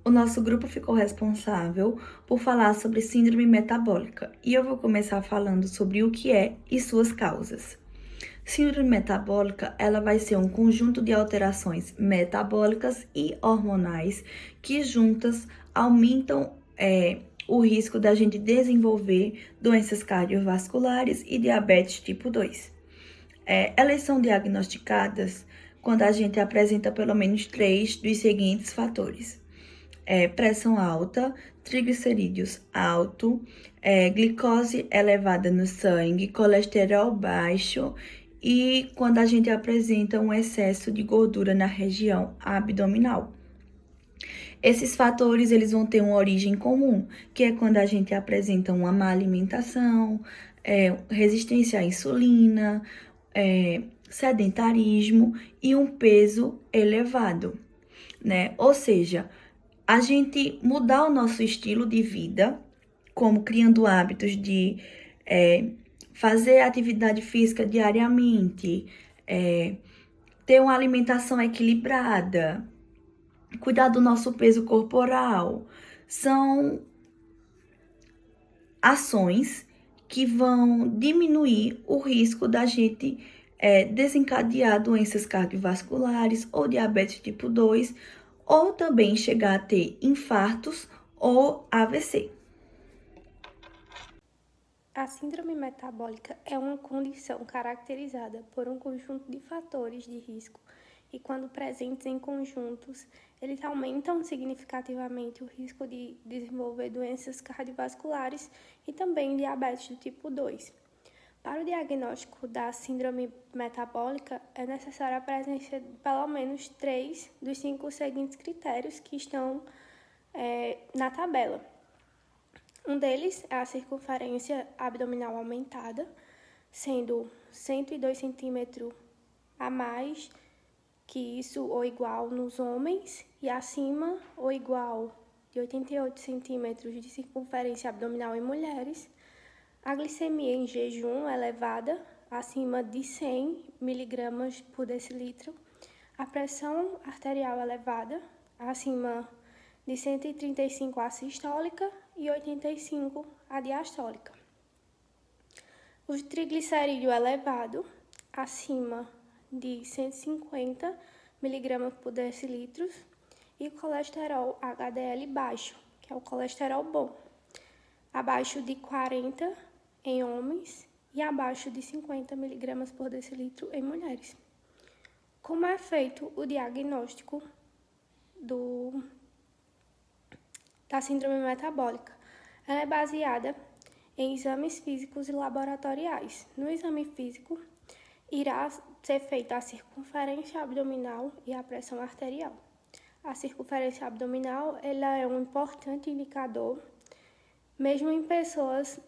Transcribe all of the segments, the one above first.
O nosso grupo ficou responsável por falar sobre síndrome metabólica e eu vou começar falando sobre o que é e suas causas. Síndrome metabólica, ela vai ser um conjunto de alterações metabólicas e hormonais que juntas aumentam o risco da gente desenvolver doenças cardiovasculares e diabetes tipo 2. Elas são diagnosticadas quando a gente apresenta pelo menos 3 dos seguintes fatores: pressão alta, triglicerídeos alto, glicose elevada no sangue, colesterol baixo e quando a gente apresenta um excesso de gordura na região abdominal. Esses fatores eles vão ter uma origem comum, que é quando a gente apresenta uma má alimentação, resistência à insulina, sedentarismo e um peso elevado, né? Ou seja, a gente mudar o nosso estilo de vida, como criando hábitos de fazer atividade física diariamente, ter uma alimentação equilibrada, cuidar do nosso peso corporal, são ações que vão diminuir o risco da gente desencadear doenças cardiovasculares ou diabetes tipo 2, ou também chegar a ter infartos ou AVC. A síndrome metabólica é uma condição caracterizada por um conjunto de fatores de risco e, quando presentes em conjuntos, eles aumentam significativamente o risco de desenvolver doenças cardiovasculares e também diabetes do tipo 2. Para o diagnóstico da síndrome metabólica, é necessária a presença de pelo menos 3 dos 5 seguintes critérios que estão na tabela. Um deles é a circunferência abdominal aumentada, sendo 102 centímetros a mais que isso ou igual nos homens e acima ou igual de 88 centímetros de circunferência abdominal em mulheres. A glicemia em jejum elevada, acima de 100 miligramas por decilitro. A pressão arterial elevada, acima de 135 a sistólica e 85 a diastólica. O triglicerídeo elevado, acima de 150 miligramas por decilitro. E o colesterol HDL baixo, que é o colesterol bom, abaixo de 40 em homens e abaixo de 50 miligramas por decilitro em mulheres. Como é feito o diagnóstico da síndrome metabólica? Ela é baseada em exames físicos e laboratoriais. No exame físico, irá ser feita a circunferência abdominal e a pressão arterial. A circunferência abdominal ela é um importante indicador, mesmo em pessoas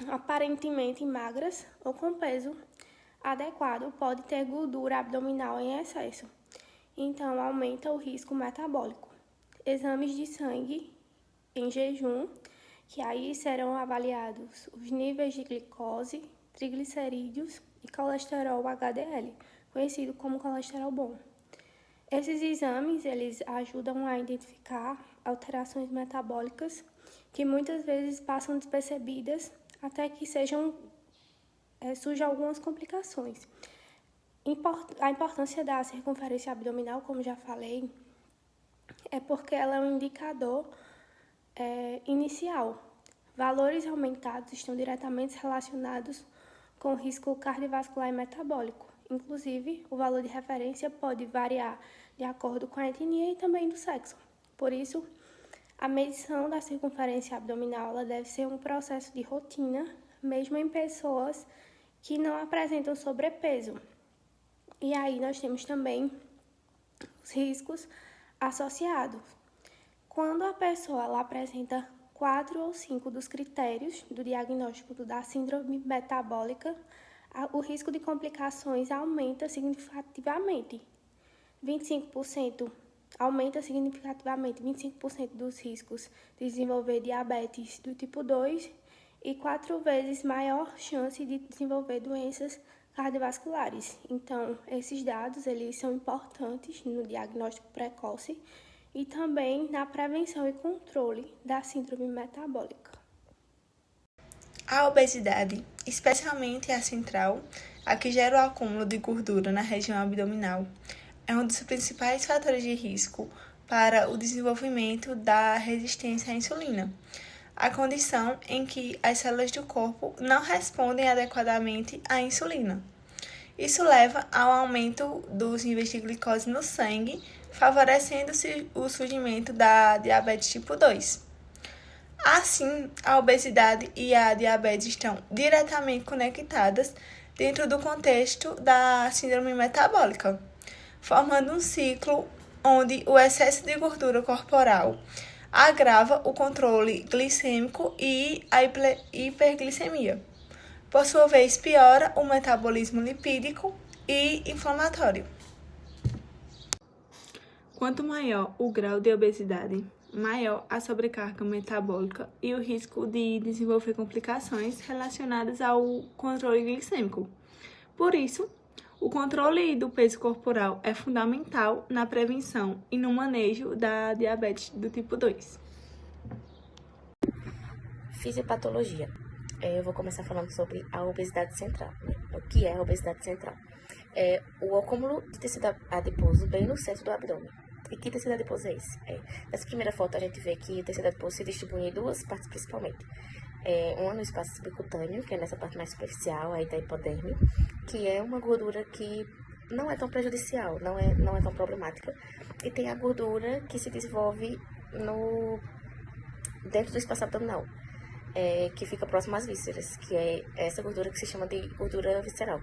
aparentemente magras ou com peso adequado, pode ter gordura abdominal em excesso, então aumenta o risco metabólico. Exames de sangue em jejum, que aí serão avaliados os níveis de glicose, triglicerídeos e colesterol HDL, conhecido como colesterol bom. Esses exames eles ajudam a identificar alterações metabólicas que muitas vezes passam despercebidas até que surjam algumas complicações. A importância da circunferência abdominal, como já falei, é porque ela é um indicador inicial. Valores aumentados estão diretamente relacionados com o risco cardiovascular e metabólico. Inclusive, o valor de referência pode variar de acordo com a etnia e também do sexo. Por isso, a medição da circunferência abdominal ela deve ser um processo de rotina, mesmo em pessoas que não apresentam sobrepeso. E aí nós temos também os riscos associados. Quando a pessoa ela apresenta 4 ou 5 dos critérios do diagnóstico da síndrome metabólica, o risco de complicações aumenta significativamente. 25% aumenta significativamente 25% dos riscos de desenvolver diabetes do tipo 2 e 4 vezes maior chance de desenvolver doenças cardiovasculares. Então, esses dados eles são importantes no diagnóstico precoce e também na prevenção e controle da síndrome metabólica. A obesidade, especialmente a central, a que gera o acúmulo de gordura na região abdominal, é um dos principais fatores de risco para o desenvolvimento da resistência à insulina, a condição em que as células do corpo não respondem adequadamente à insulina. Isso leva ao aumento dos níveis de glicose no sangue, favorecendo o surgimento da diabetes tipo 2. Assim, a obesidade e a diabetes estão diretamente conectadas dentro do contexto da síndrome metabólica, formando um ciclo onde o excesso de gordura corporal agrava o controle glicêmico e a hiperglicemia. Por sua vez, piora o metabolismo lipídico e inflamatório. Quanto maior o grau de obesidade, maior a sobrecarga metabólica e o risco de desenvolver complicações relacionadas ao controle glicêmico. Por isso, o controle do peso corporal é fundamental na prevenção e no manejo da diabetes do tipo 2. Fisiopatologia. Eu vou começar falando sobre a obesidade central. O que é a obesidade central? É o acúmulo de tecido adiposo bem no centro do abdômen. E que tecido adiposo é esse? Nessa primeira foto a gente vê que o tecido adiposo se distribui em duas partes principalmente. Uma no espaço subcutâneo, que é nessa parte mais superficial, aí da hipoderme, que é uma gordura que não é tão prejudicial, não é tão problemática. E tem a gordura que se desenvolve dentro do espaço abdominal, que fica próximo às vísceras, que é essa gordura que se chama de gordura visceral.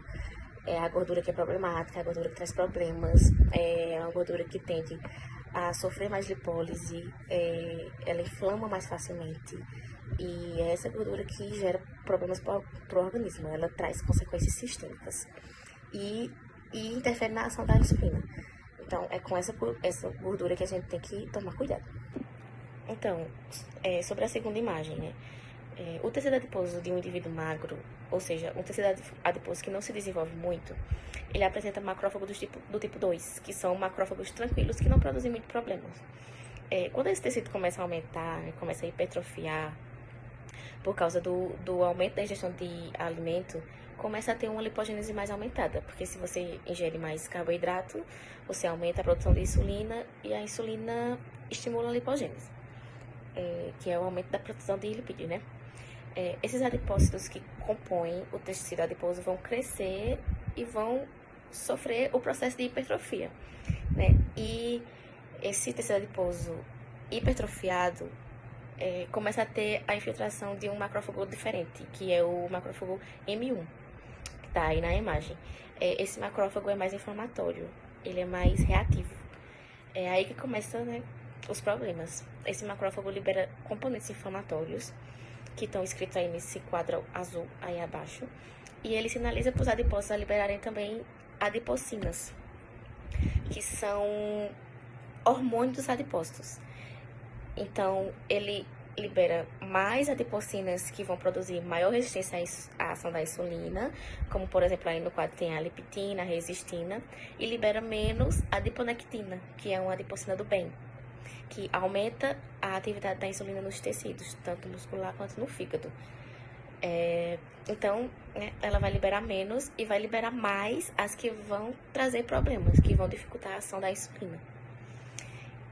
É a gordura que é problemática, é a gordura que traz problemas, é uma gordura que tende a sofrer mais lipólise, ela inflama mais facilmente, e é essa gordura que gera problemas para o organismo, ela traz consequências sistêmicas e interfere na ação da insulina. Então, é com essa gordura que a gente tem que tomar cuidado. Então, sobre a segunda imagem, né? O tecido adiposo de um indivíduo magro, ou seja, um tecido adiposo que não se desenvolve muito, ele apresenta macrófagos do tipo 2, que são macrófagos tranquilos que não produzem muito problemas. Quando esse tecido começa a aumentar, começa a hipertrofiar, por causa do aumento da ingestão de alimento, começa a ter uma lipogênese mais aumentada, porque se você ingere mais carboidrato, você aumenta a produção de insulina, e a insulina estimula a lipogênese, que é o aumento da produção de lipídio, né? Esses adipócitos que compõem o tecido adiposo vão crescer e vão sofrer o processo de hipertrofia, né? E esse tecido adiposo hipertrofiado começa a ter a infiltração de um macrófago diferente, que é o macrófago M1, que está aí na imagem. Esse macrófago é mais inflamatório, ele é mais reativo. É aí que começam, né, os problemas. Esse macrófago libera componentes inflamatórios, que estão escritos aí nesse quadro azul aí abaixo, e ele sinaliza para os adipócitos a liberarem também adipocinas, que são hormônios dos adipócitos. Então, ele libera mais adipocinas que vão produzir maior resistência à ação da insulina, como por exemplo aí no quadro tem a leptina, a resistina, e libera menos adiponectina, que é uma adipocina do bem, que aumenta a atividade da insulina nos tecidos, tanto muscular quanto no fígado. Então, né, ela vai liberar menos e vai liberar mais as que vão trazer problemas, que vão dificultar a ação da insulina.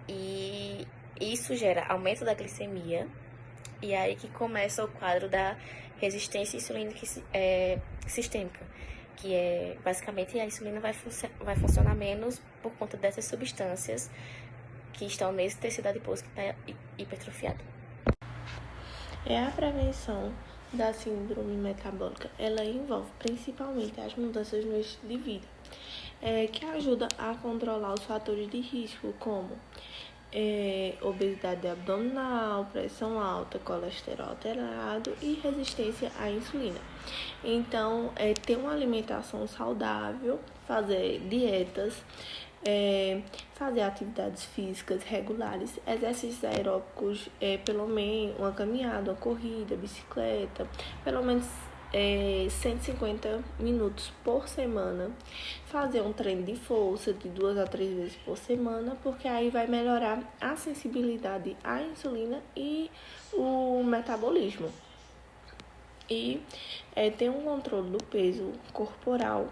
E isso gera aumento da glicemia, e é aí que começa o quadro da resistência insulínica sistêmica, que é basicamente a insulina vai funcionar menos por conta dessas substâncias que estão nesse tecido adiposo que está hipertrofiado. A prevenção da síndrome metabólica, ela envolve principalmente as mudanças no estilo de vida, que ajuda a controlar os fatores de risco, como obesidade abdominal, pressão alta, colesterol alterado e resistência à insulina. Então, ter uma alimentação saudável, fazer dietas, fazer atividades físicas regulares, exercícios aeróbicos, pelo menos uma caminhada, uma corrida, bicicleta, pelo menos 150 minutos por semana, fazer um treino de força de 2 a 3 vezes por semana, porque aí vai melhorar a sensibilidade à insulina e o metabolismo. E ter um controle do peso corporal.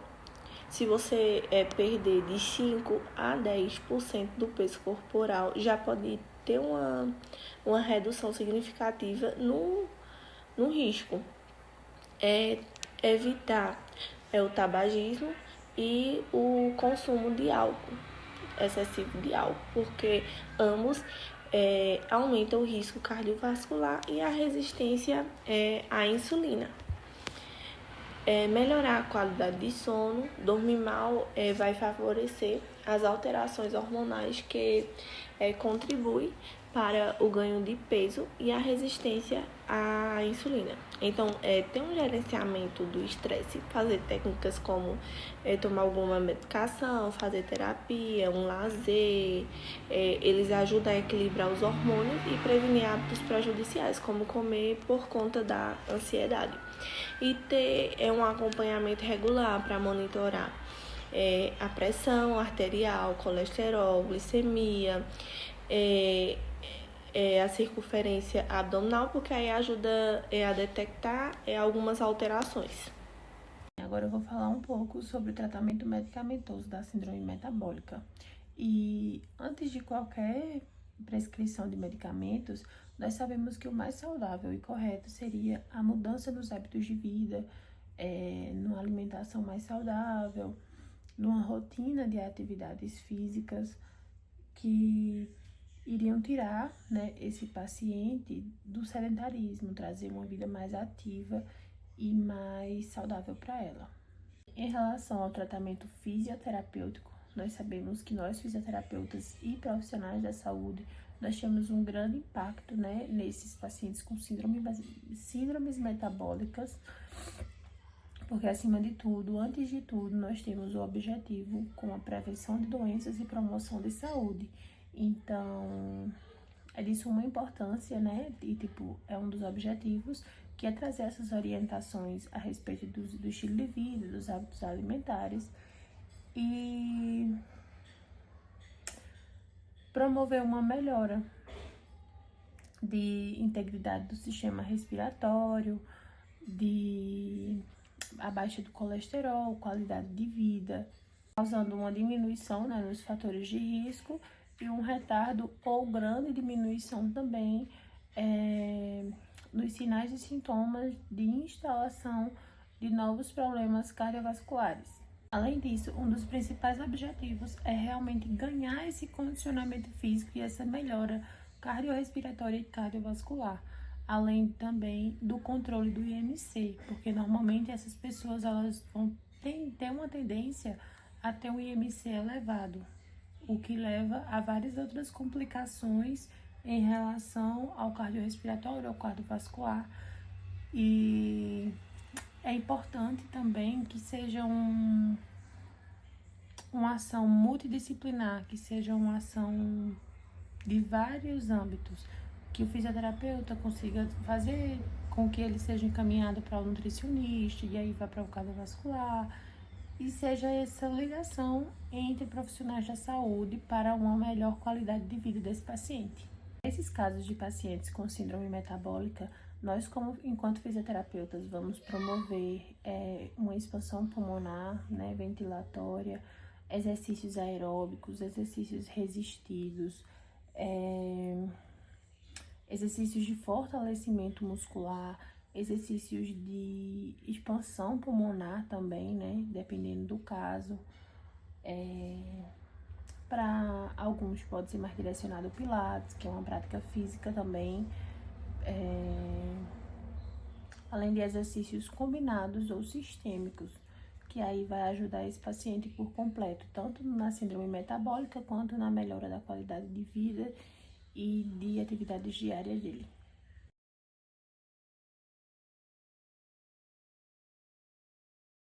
Se você perder de 5 a 10% do peso corporal, já pode ter uma redução significativa no risco. Evitar o tabagismo e o consumo de álcool, excessivo de álcool, porque ambos aumentam o risco cardiovascular e a resistência à insulina. Melhorar a qualidade de sono, dormir mal vai favorecer as alterações hormonais que contribuem para o ganho de peso e a resistência à insulina. Então, ter um gerenciamento do estresse, fazer técnicas como tomar alguma medicação, fazer terapia, um lazer, eles ajudam a equilibrar os hormônios e prevenir hábitos prejudiciais, como comer por conta da ansiedade. E ter um acompanhamento regular para monitorar a pressão arterial, colesterol, glicemia, a circunferência abdominal, porque aí ajuda a detectar algumas alterações. Agora eu vou falar um pouco sobre o tratamento medicamentoso da síndrome metabólica. E antes de qualquer prescrição de medicamentos, nós sabemos que o mais saudável e correto seria a mudança nos hábitos de vida, numa alimentação mais saudável, numa rotina de atividades físicas que iriam tirar, né, esse paciente do sedentarismo, trazer uma vida mais ativa e mais saudável para ela. Em relação ao tratamento fisioterapêutico, nós sabemos que nós fisioterapeutas e profissionais da saúde, nós temos um grande impacto, né, nesses pacientes com síndromes metabólicas, porque acima de tudo, antes de tudo, nós temos o objetivo com a prevenção de doenças e promoção de saúde. Então, é de suma importância, né, e é um dos objetivos, que é trazer essas orientações a respeito do estilo de vida, dos hábitos alimentares e promover uma melhora de integridade do sistema respiratório, de a baixa do colesterol, qualidade de vida, causando uma diminuição, né, nos fatores de risco e um retardo ou grande diminuição também nos sinais e sintomas de instalação de novos problemas cardiovasculares. Além disso, um dos principais objetivos é realmente ganhar esse condicionamento físico e essa melhora cardiorrespiratória e cardiovascular, além também do controle do IMC, porque normalmente essas pessoas elas vão ter uma tendência a ter um IMC elevado, o que leva a várias outras complicações em relação ao cardiorrespiratório, ao cardiovascular. E é importante também que seja uma ação multidisciplinar, que seja uma ação de vários âmbitos, que o fisioterapeuta consiga fazer com que ele seja encaminhado para o nutricionista, e aí vai para o cardiovascular, e seja essa ligação entre profissionais da saúde para uma melhor qualidade de vida desse paciente. Nesses casos de pacientes com síndrome metabólica, nós, enquanto fisioterapeutas, vamos promover uma expansão pulmonar, né, ventilatória, exercícios aeróbicos, exercícios resistidos, exercícios de fortalecimento muscular, exercícios de expansão pulmonar também, né, dependendo do caso. Para alguns pode ser mais direcionado ao Pilates, que é uma prática física também, além de exercícios combinados ou sistêmicos, que aí vai ajudar esse paciente por completo, tanto na síndrome metabólica quanto na melhora da qualidade de vida e de atividades diárias dele.